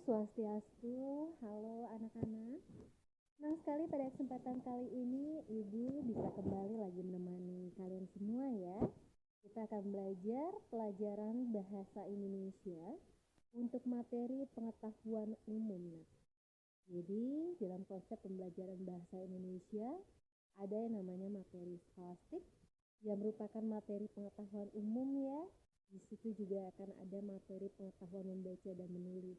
Swastiastu, halo anak-anak. Senang sekali pada kesempatan kali ini Ibu bisa kembali lagi menemani kalian semua ya. Kita akan belajar pelajaran bahasa Indonesia untuk materi pengetahuan umum. Jadi dalam konsep pembelajaran bahasa Indonesia ada yang namanya materi skolastik yang merupakan materi pengetahuan umum ya. Di situ juga akan ada materi pengetahuan membaca dan menulis.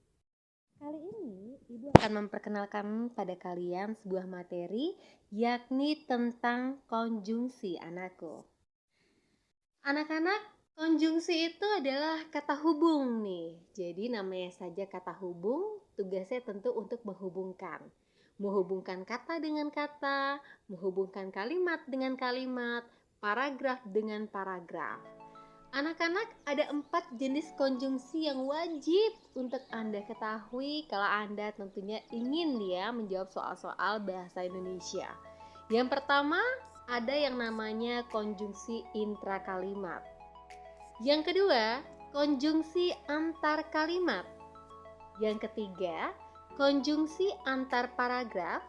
Kali ini Ibu akan memperkenalkan pada kalian sebuah materi yakni tentang konjungsi anakku. Anak-anak, konjungsi itu adalah kata hubung nih. Jadi namanya saja kata hubung, tugasnya tentu untuk menghubungkan. Menghubungkan kata dengan kata, menghubungkan kalimat dengan kalimat, paragraf dengan paragraf. Anak-anak, ada 4 jenis konjungsi yang wajib untuk Anda ketahui kalau Anda tentunya ingin menjawab soal-soal bahasa Indonesia. Yang pertama, ada yang namanya konjungsi intrakalimat. Yang kedua, konjungsi antar kalimat. Yang ketiga, konjungsi antar paragraf.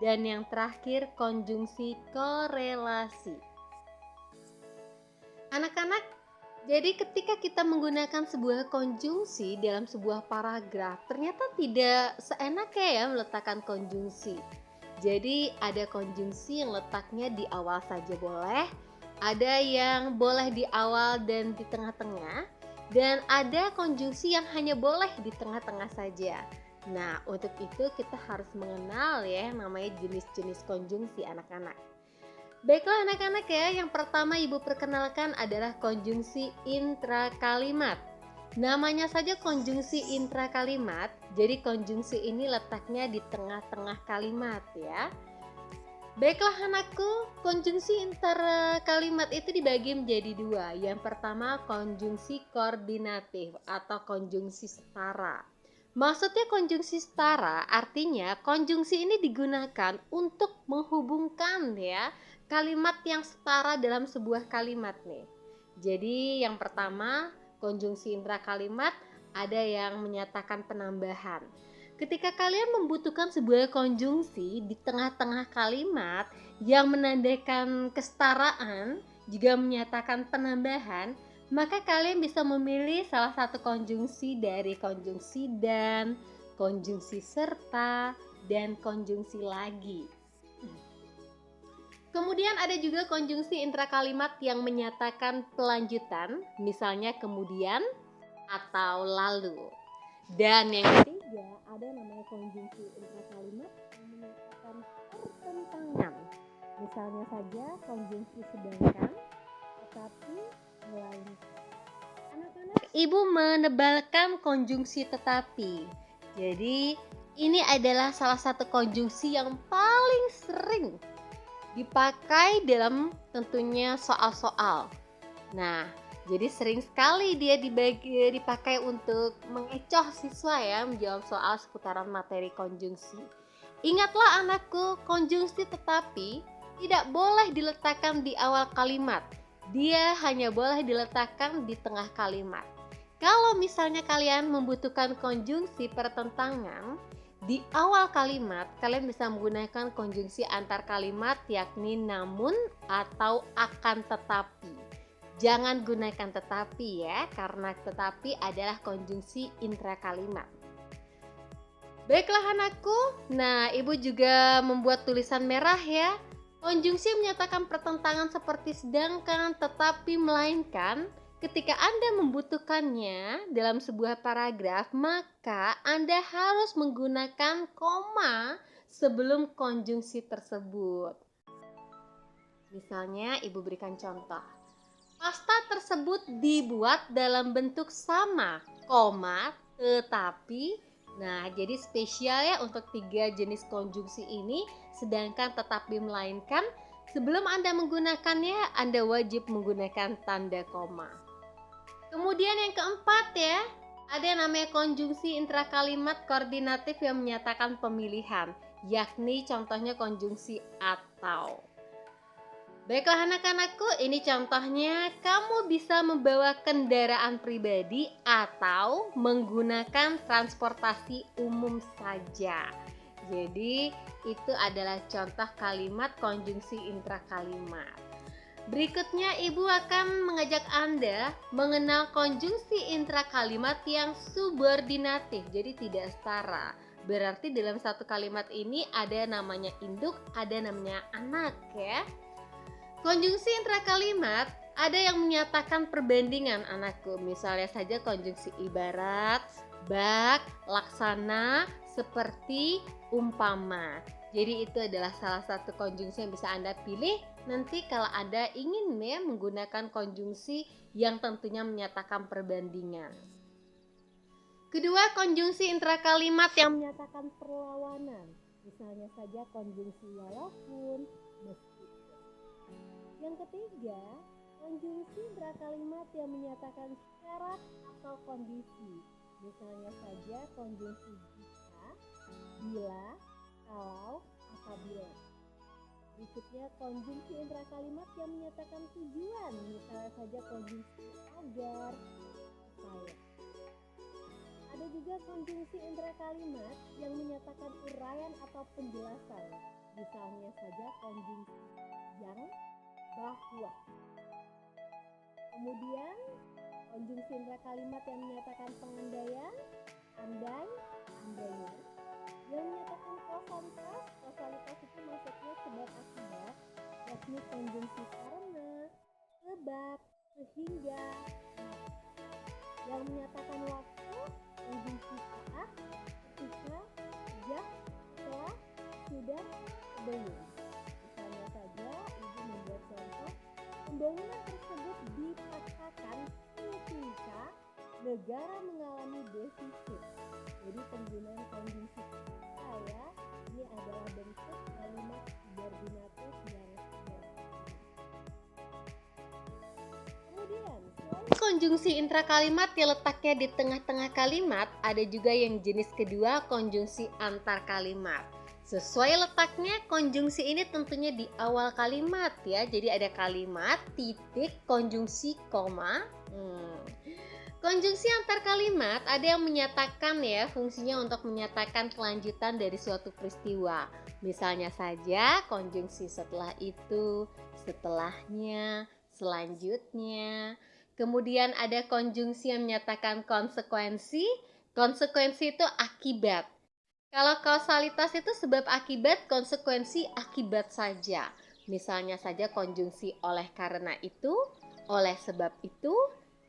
Dan yang terakhir, konjungsi korelasi. Anak-anak, jadi ketika kita menggunakan sebuah konjungsi dalam sebuah paragraf, ternyata tidak seenaknya ya meletakkan konjungsi. Jadi ada konjungsi yang letaknya di awal saja boleh, ada yang boleh di awal dan di tengah-tengah, dan ada konjungsi yang hanya boleh di tengah-tengah saja. Nah, untuk itu kita harus mengenal ya namanya jenis-jenis konjungsi anak-anak. Baiklah anak-anak ya, yang pertama Ibu perkenalkan adalah konjungsi intrakalimat. Namanya saja konjungsi intrakalimat, jadi konjungsi ini letaknya di tengah-tengah kalimat ya. Baiklah anakku, konjungsi interkalimat itu dibagi menjadi 2. Yang pertama konjungsi koordinatif atau konjungsi setara. Maksudnya konjungsi setara artinya konjungsi ini digunakan untuk menghubungkan ya kalimat yang setara dalam sebuah kalimat nih. Jadi yang pertama konjungsi intrakalimat ada yang menyatakan penambahan. Ketika kalian membutuhkan sebuah konjungsi di tengah-tengah kalimat yang menandakan kesetaraan juga menyatakan penambahan, maka kalian bisa memilih salah satu konjungsi dari konjungsi dan, konjungsi serta, dan konjungsi lagi. Kemudian ada juga konjungsi intrakalimat yang menyatakan pelanjutan, misalnya kemudian atau lalu. Dan yang ketiga ada namanya konjungsi intrakalimat yang menyatakan pertentangan. Misalnya saja konjungsi sedangkan, tetapi, melainkan. Anak-anak, Ibu menebalkan konjungsi tetapi. Jadi ini adalah salah satu konjungsi yang paling sering dipakai dalam tentunya soal-soal. Nah, jadi sering sekali dia dipakai untuk mengecoh siswa ya menjawab soal seputaran materi konjungsi. Ingatlah anakku, konjungsi tetapi tidak boleh diletakkan di awal kalimat. Dia hanya boleh diletakkan di tengah kalimat. Kalau misalnya kalian membutuhkan konjungsi pertentangan, di awal kalimat kalian bisa menggunakan konjungsi antar kalimat yakni namun atau akan tetapi. Jangan gunakan tetapi ya, karena tetapi adalah konjungsi intrakalimat. Baiklah anakku, nah Ibu juga membuat tulisan merah ya. Konjungsi menyatakan pertentangan seperti sedangkan, tetapi, melainkan. Ketika Anda membutuhkannya dalam sebuah paragraf, maka Anda harus menggunakan koma sebelum konjungsi tersebut. Misalnya Ibu berikan contoh. Pasta tersebut dibuat dalam bentuk sama, koma, tetapi. Nah, jadi spesial ya untuk 3 jenis konjungsi ini, sedangkan tetapi melainkan. Sebelum Anda menggunakannya, Anda wajib menggunakan tanda koma. Kemudian yang keempat ya, ada yang namanya konjungsi intrakalimat koordinatif yang menyatakan pemilihan, yakni contohnya konjungsi atau. Baiklah anak-anakku, ini contohnya kamu bisa membawa kendaraan pribadi atau menggunakan transportasi umum saja. Jadi itu adalah contoh kalimat konjungsi intrakalimat. Berikutnya Ibu akan mengajak Anda mengenal konjungsi intrakalimat yang subordinatif, jadi tidak setara. Berarti dalam satu kalimat ini ada namanya induk, ada namanya anak ya. Konjungsi intrakalimat ada yang menyatakan perbandingan anakku. Misalnya saja konjungsi ibarat, bak, laksana, seperti, umpama. Jadi itu adalah salah satu konjungsi yang bisa Anda pilih nanti kalau Anda ingin menggunakan konjungsi yang tentunya menyatakan perbandingan. Kedua, konjungsi intrakalimat yang menyatakan perlawanan. Misalnya saja konjungsi walaupun, meskipun. Yang ketiga, konjungsi intrakalimat yang menyatakan syarat atau kondisi. Misalnya saja konjungsi jika, bila, kalau, apabila. Berikutnya konjungsi intrakalimat yang menyatakan tujuan. Misalnya saja konjungsi agar, supaya. Ada juga konjungsi intrakalimat yang menyatakan uraian atau penjelasan. Misalnya saja konjungsi yang, bahwa. Kemudian konjungsi intrakalimat yang menyatakan pengandaian, andai, andainya. Yang menyatakan kausalitas, kausalitas itu maksudnya sebab akibat, yakni konjungsi karena, sebab, sehingga. Yang menyatakan waktu, konjungsi saat, ketika, sejak, setelah, sudah, sebelum. Misalnya saja Ibu membuat contoh, pembangunan tersebut dipaksakan ketika negara mengalami defisit. Jadi penggunaan konjungsi saya ini adalah bentuk kalimat subordinatif yang kemudian selain konjungsi intrakalimat yang letaknya di tengah-tengah kalimat, ada juga yang jenis kedua, konjungsi antar kalimat. Sesuai letaknya, konjungsi ini tentunya di awal kalimat ya. Jadi ada kalimat, titik, konjungsi, koma. Konjungsi antar kalimat ada yang menyatakan ya, fungsinya untuk menyatakan kelanjutan dari suatu peristiwa. Misalnya saja konjungsi setelah itu, setelahnya, selanjutnya. Kemudian ada konjungsi yang menyatakan konsekuensi. Konsekuensi itu akibat. Kalau kausalitas itu sebab akibat, konsekuensi akibat saja. Misalnya saja konjungsi oleh karena itu, oleh sebab itu,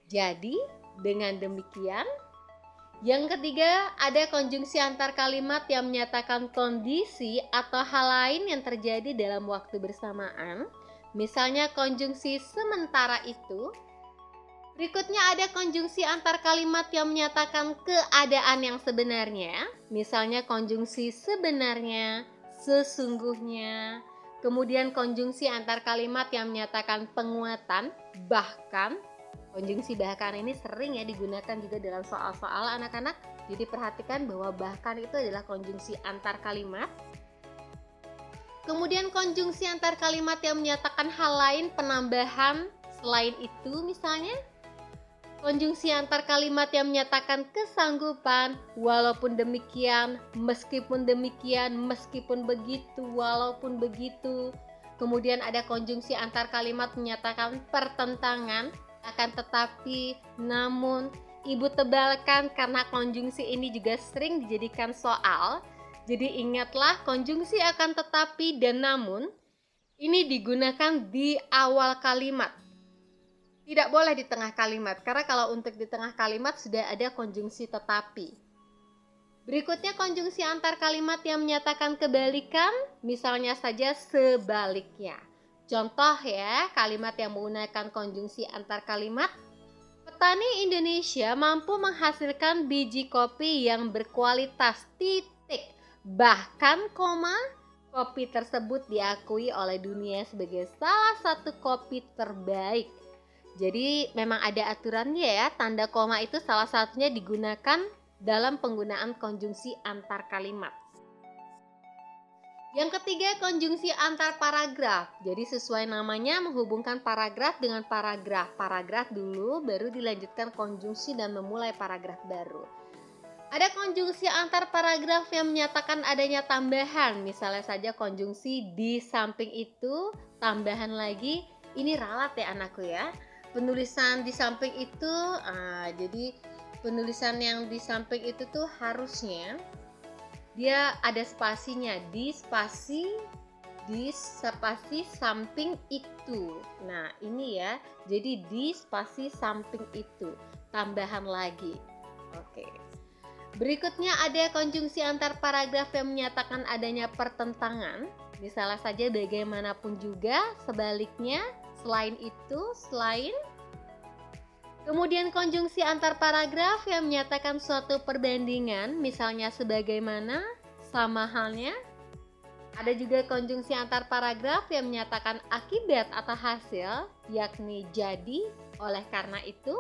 jadi, dengan demikian. Yang ketiga, ada konjungsi antar kalimat yang menyatakan kondisi atau hal lain yang terjadi dalam waktu bersamaan. Misalnya konjungsi sementara itu. Berikutnya ada konjungsi antar kalimat yang menyatakan keadaan yang sebenarnya. Misalnya konjungsi sebenarnya, sesungguhnya. Kemudian konjungsi antar kalimat yang menyatakan penguatan, bahkan. Konjungsi bahkan ini sering ya digunakan juga dalam soal-soal anak-anak. Jadi perhatikan bahwa bahkan itu adalah konjungsi antar kalimat. Kemudian konjungsi antar kalimat yang menyatakan hal lain, penambahan selain itu misalnya. Konjungsi antar kalimat yang menyatakan kesanggupan, walaupun demikian, meskipun demikian, meskipun begitu, walaupun begitu. Kemudian ada konjungsi antar kalimat menyatakan pertentangan, akan tetapi, namun. Ibu tebalkan karena konjungsi ini juga sering dijadikan soal. Jadi ingatlah konjungsi akan tetapi dan namun ini digunakan di awal kalimat. Tidak boleh di tengah kalimat, karena kalau untuk di tengah kalimat sudah ada konjungsi tetapi. Berikutnya konjungsi antar kalimat yang menyatakan kebalikan, misalnya saja sebaliknya. Contoh ya, kalimat yang menggunakan konjungsi antar kalimat. Petani Indonesia mampu menghasilkan biji kopi yang berkualitas, titik. Bahkan, kopi tersebut diakui oleh dunia sebagai salah satu kopi terbaik. Jadi memang ada aturannya ya, tanda koma itu salah satunya digunakan dalam penggunaan konjungsi antar kalimat. Yang ketiga, konjungsi antar paragraf. Jadi sesuai namanya menghubungkan paragraf dengan paragraf. Paragraf dulu baru dilanjutkan konjungsi dan memulai paragraf baru. Ada konjungsi antar paragraf yang menyatakan adanya tambahan. Misalnya saja konjungsi di samping itu, tambahan lagi. Ini ralat ya anakku ya. Penulisan di samping itu, jadi penulisan yang di samping itu tuh harusnya dia ada spasinya, di spasi samping itu. Nah ini ya, jadi di spasi samping itu, tambahan lagi. Oke. Berikutnya ada konjungsi antar paragraf yang menyatakan adanya pertentangan. Misalnya saja bagaimanapun juga, sebaliknya, selain itu, selain. Kemudian konjungsi antar paragraf yang menyatakan suatu perbandingan, misalnya sebagaimana, sama halnya. Ada juga konjungsi antar paragraf yang menyatakan akibat atau hasil, yakni jadi, oleh karena itu.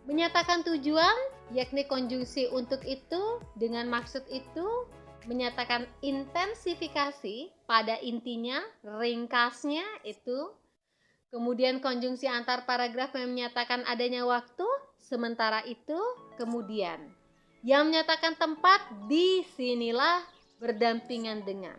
Menyatakan tujuan, yakni konjungsi untuk itu, dengan maksud itu. Menyatakan intensifikasi, pada intinya, ringkasnya itu. Kemudian konjungsi antar paragraf yang menyatakan adanya waktu, sementara itu, kemudian. Yang menyatakan tempat, disinilah, berdampingan dengan.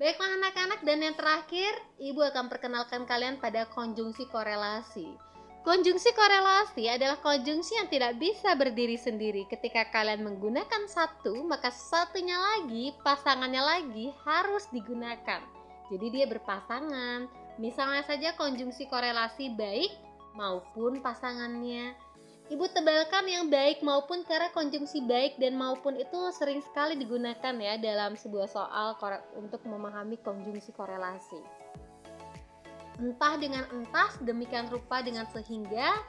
Baiklah anak-anak, dan yang terakhir, Ibu akan perkenalkan kalian pada konjungsi korelasi. Konjungsi korelasi adalah konjungsi yang tidak bisa berdiri sendiri. Ketika kalian menggunakan satu, maka satunya lagi, pasangannya lagi harus digunakan. Jadi dia berpasangan. Misalnya saja konjungsi korelasi baik maupun pasangannya. Ibu tebalkan yang baik maupun, karena konjungsi baik dan maupun itu sering sekali digunakan ya dalam sebuah soal untuk memahami konjungsi korelasi. Entah dengan entah, demikian rupa dengan sehingga.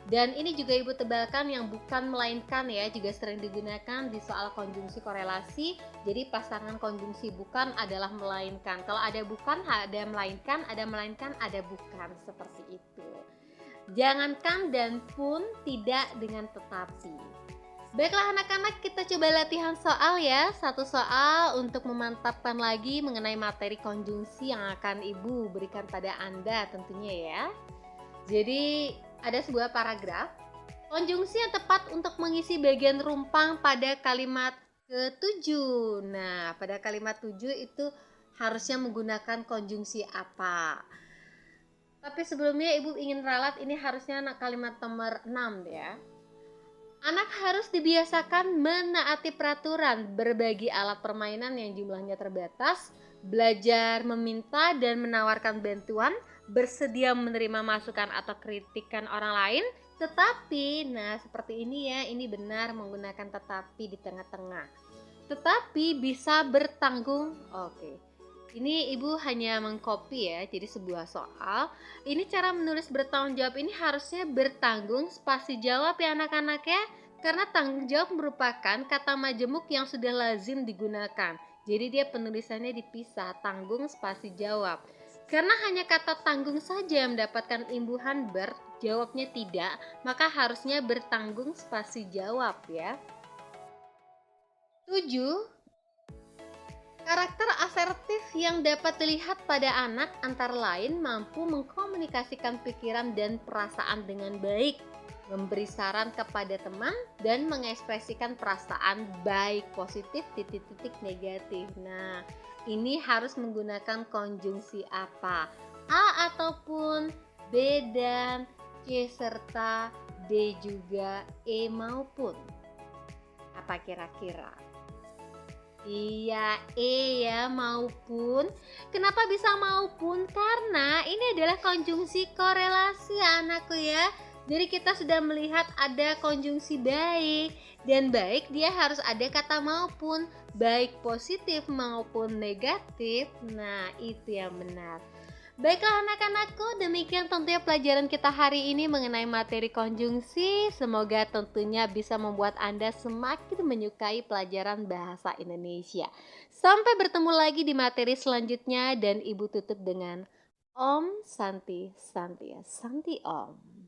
Dan ini juga Ibu tebalkan yang bukan melainkan ya, juga sering digunakan di soal konjungsi korelasi. Jadi pasangan konjungsi bukan adalah melainkan. Kalau ada bukan, ada melainkan, ada bukan, seperti itu. Jangankan dan pun, tidak dengan tetapi. Baiklah anak-anak, kita coba latihan soal ya. Satu soal untuk memantapkan lagi mengenai materi konjungsi yang akan Ibu berikan pada Anda tentunya ya. Jadi ada sebuah paragraf, konjungsi yang tepat untuk mengisi bagian rumpang pada kalimat ke-7. Nah, pada kalimat 7 itu harusnya menggunakan konjungsi apa? Tapi sebelumnya Ibu ingin ralat, ini harusnya kalimat nomor 6 ya. Anak harus dibiasakan menaati peraturan, berbagi alat permainan yang jumlahnya terbatas, belajar meminta dan menawarkan bantuan, bersedia menerima masukan atau kritikan orang lain, tetapi, nah seperti ini ya, ini benar menggunakan tetapi di tengah-tengah. Tetapi bisa bertanggung, oke. Ini Ibu hanya mengcopy ya, jadi sebuah soal. Ini cara menulis bertanggung jawab ini harusnya bertanggung spasi jawab ya anak-anak ya. Karena tanggung jawab merupakan kata majemuk yang sudah lazim digunakan. Jadi dia penulisannya dipisah, tanggung spasi jawab. Karena hanya kata tanggung saja yang mendapatkan imbuhan ber, jawabnya tidak, maka harusnya bertanggung spasi jawab ya. 7. Karakter asertif yang dapat dilihat pada anak antara lain mampu mengkomunikasikan pikiran dan perasaan dengan baik, memberi saran kepada teman, dan mengekspresikan perasaan baik positif titik-titik negatif. Nah, ini harus menggunakan konjungsi apa? A ataupun B dan C serta D juga E maupun. Apa kira-kira? Iya, E ya, maupun. Kenapa bisa maupun? Karena ini adalah konjungsi korelasi anakku ya. Jadi kita sudah melihat ada konjungsi baik, dan baik dia harus ada kata maupun, baik positif maupun negatif. Nah, itu yang benar. Baiklah anak-anakku, demikian tentunya pelajaran kita hari ini mengenai materi konjungsi. Semoga tentunya bisa membuat Anda semakin menyukai pelajaran bahasa Indonesia. Sampai bertemu lagi di materi selanjutnya, dan Ibu tutup dengan Om Santi Santi Santi Om.